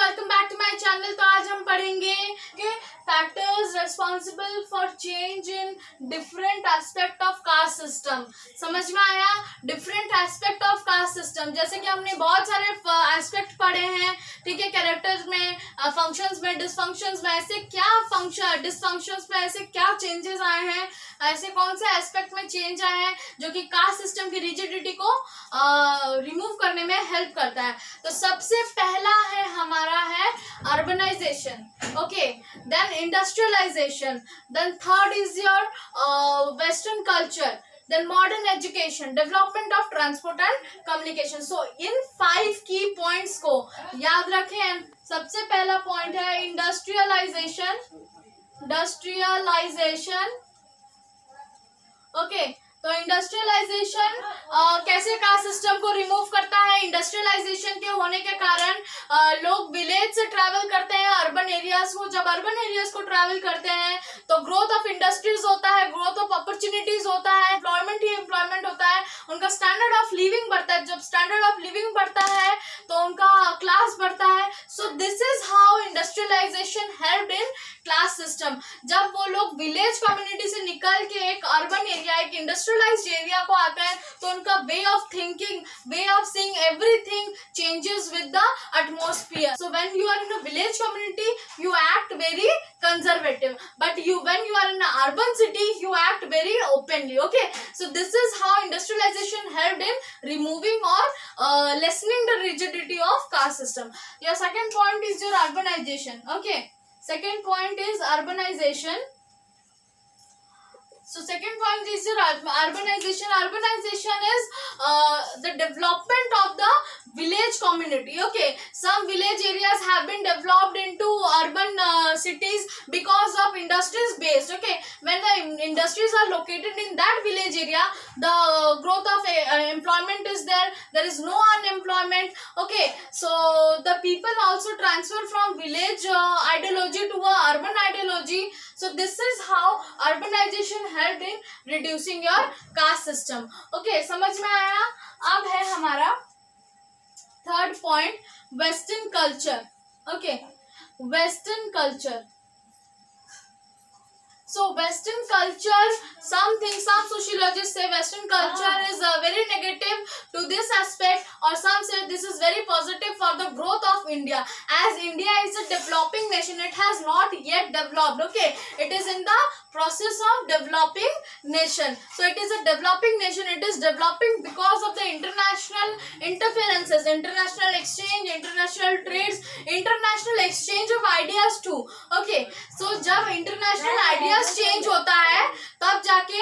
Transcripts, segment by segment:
Welcome back to my channel. तो आज हम पढ़ेंगे कि factors responsible for change in different aspect of caste system. समझ में आया? Different aspect of caste system, जैसे कि हमने बहुत सारे एस्पेक्ट पढ़े हैं, ठीक है, कैरेक्टर्स में, फंक्शंस में, डिसफंक्शंस में, ऐसे क्या फंक्शन डिसफंक्शंस में ऐसे क्या चेंजेस आए हैं, ऐसे कौन से एस्पेक्ट में चेंज आए हैं जो कि कास्ट सिस्टम की रिजिडिटी को रिमूव करने में हेल्प करता है। तो सबसे पहला है हमारा है urbanisation, okay, then industrialisation, then third is your western culture, then modern education, development of transport and communication. So in 5 key points को याद रखें। सबसे पहला पॉइंट है इंडस्ट्रियलाइजेशन, ओके। तो इंडस्ट्रियलाइजेशन कैसे कास्ट सिस्टम को रिमूव करता है? इंडस्ट्रियलाइजेशन के होने के कारण लोग विलेज से ट्रैवल करते हैं अर्बन एरियाज को। जब अर्बन एरियाज को ट्रैवल करते हैं तो ग्रोथ ऑफ इंडस्ट्रीज होता है, ग्रोथ ऑफ अपॉर्चुनिटीज होता है, एम्प्लॉयमेंट ही एम्प्लॉयमेंट होता है, उनका स्टैंडर्ड ऑफ लिविंग बढ़ता है। जब स्टैंडर्ड ऑफ लिविंग बढ़ता है तो उनका क्लास बढ़ता है। So this is how industrialisation helped in class system. जब वो लोग विलेज कम्युनिटी से निकल के एक अर्बन एरिया, एक इंडस्ट्रियलाइज्ड एरिया को आते हैं तो उनका way of thinking, way of seeing everything changes with the atmosphere. So when you are in a village community you act very conservative, but when you are in an urban city you act very openly, okay. So this is how industrialization helped in removing or lessening the rigidity of caste system. Your second point is your urbanization, okay. Second point is urbanization. So second point is your urbanization. Urbanization is the development of the village community, okay. Some village areas have been developed into urban cities because of industries based, okay. When the industries are located in that village area, the growth of employment is there, there is no unemployment, okay. So the people also transfer from village ideology to a urban ideology. So this is how urbanization helped in reducing your caste system, okay. समझ में आया? अब है हमारा third point western culture, okay. Western culture, so western culture, some sociologists say western culture is very negative to this aspect, or some say this is very positive for the growth of India. As India is a developing nation, it has not yet developed, okay. It is in the process of developing nation. So it is a developing nation. It is developing because of the international interferences, international exchange, international trades, international exchange of ideas too, okay. So जब international ideas change होता है तब जाके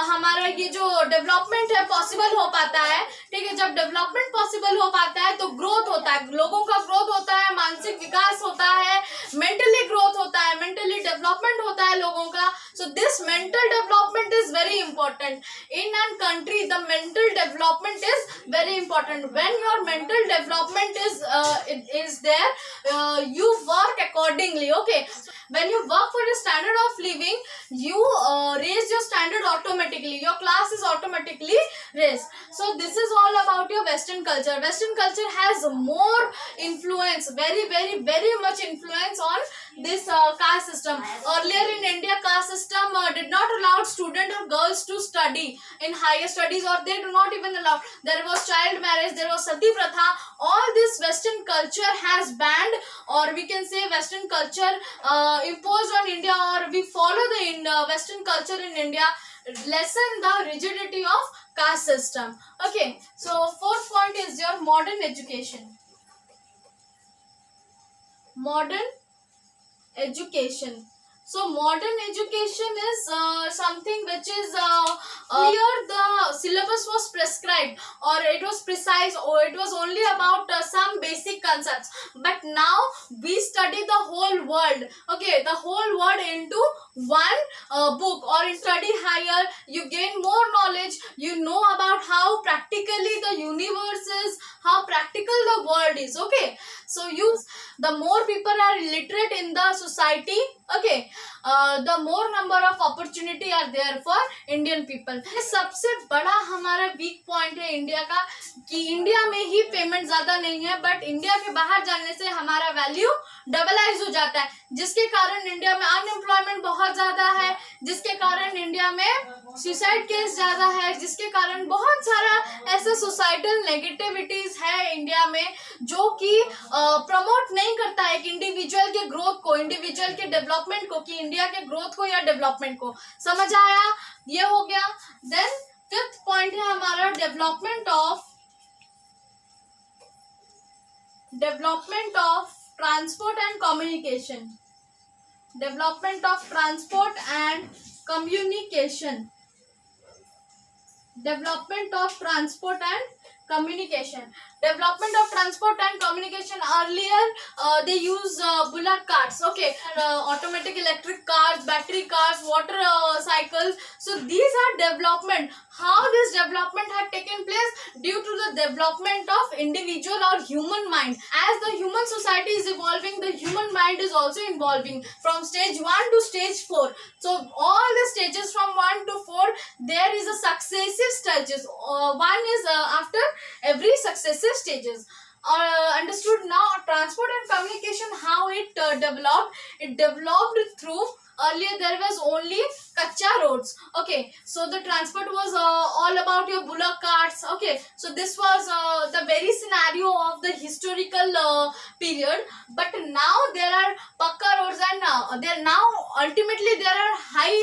हमारा ये जो development है possible हो पाता है, ठीक है। जब डेवलपमेंट पॉसिबल हो पाता है तो ग्रोथ होता है, लोगों का ग्रोथ होता है, मानसिक विकास होता है, मेंटली ग्रोथ होता है, मेंटली डेवलपमेंट होता है लोगों का। So this mental development is very important in an country. The mental development is very important. When your mental development is there, you work accordingly, okay. When you work for the standard of living, you raise your standard automatically, your class is automatically raised. So this is all about your western culture. Western culture has more influence, very much influence on this caste system. Earlier in India, caste system did not allow student or girls to study in higher studies, or they do not even allow. There was child marriage, there was sati pratha. All this western culture has banned, or we can say western culture imposed on India, or we follow the western culture in India, lessen the rigidity of caste system, okay. So fourth point is your modern education. Modern education. So modern education is something which is here the syllabus was prescribed, or it was precise, or it was only about some basic concepts. But now we study the whole world, okay, the whole world into one book, or in study higher you gain more knowledge, you know about how practically the universe is, how practical the world is, okay. So use, the more people are illiterate in the society, okay, the more number of opportunity are there for Indian people. ये सबसे बड़ा हमारा weak point है India का, कि India में ही payment ज्यादा नहीं है, बट इंडिया के बाहर जाने से हमारा वैल्यू डबलाइज हो जाता है, जिसके कारण इंडिया में अनएम्प्लॉयमेंट बहुत ज्यादा है, जिसके कारण इंडिया में सुसाइड केस ज्यादा है, जिसके कारण बहुत सारा ऐसा सोसाइटल नेगेटिविटीज है इंडिया में, जो कि प्रमोट नहीं करता है कि इंडिविजुअल के ग्रोथ को, इंडिविजुअल के डेवलपमेंट को, कि इंडिया के ग्रोथ को या डेवलपमेंट को। समझ आया? ये हो गया। देन फिफ्थ पॉइंट है हमारा development of transport and communication. Development of transport and communication. Development of transport and communication. Development of transport and communication. Earlier they use bullock carts, okay, automatic electric cars, battery cars, water cycles. So these are development. How this development had taken place? Due to the development of individual or human mind. As the human society is evolving, the human mind is also evolving from stage 1 to stage 4. So all the stages from 1 to 4, there is a successive stages. One is after every successive stages. Understood now? Transport and communication, how it developed? It developed through, earlier there was only kacha roads, okay, so the transport was all about your bullock carts, okay, so this was the very scenario of the historical period. But now there are pakka roads, and there now ultimately there are high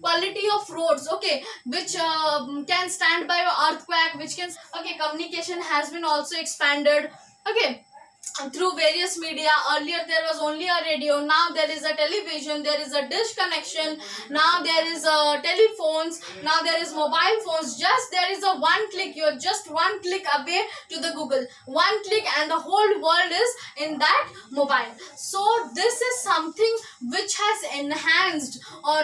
quality of roads, okay, which can stand by earthquake, which can, okay, communication has been also expanded, okay, through various media. Earlier there was only a radio, now there is a television, there is a dish connection, now there is telephones, now there is mobile phones. Just there is a one click, you're just one click away to the Google, one click and the whole world is in that mobile. So this is something which has enhanced or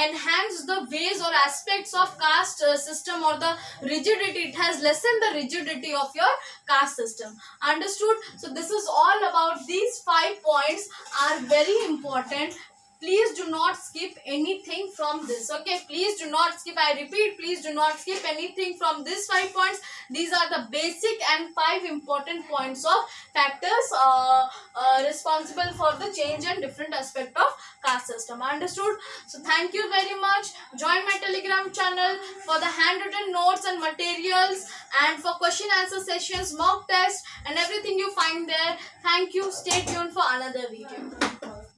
enhanced the ways or aspects of caste system, or the rigidity. It has lessened the rigidity of your caste system. Understood? So this is all about these 5 points are very important. Please do not skip anything from this, okay, please do not skip, I repeat, please do not skip anything from these 5 points. These are the basic and 5 important points of factors responsible for the change and different aspect of caste system. Understood? So thank you very much. Join my Telegram channel for the handwritten notes and materials, and for question answer sessions, mock test and everything you find there. Thank you. Stay tuned for another video.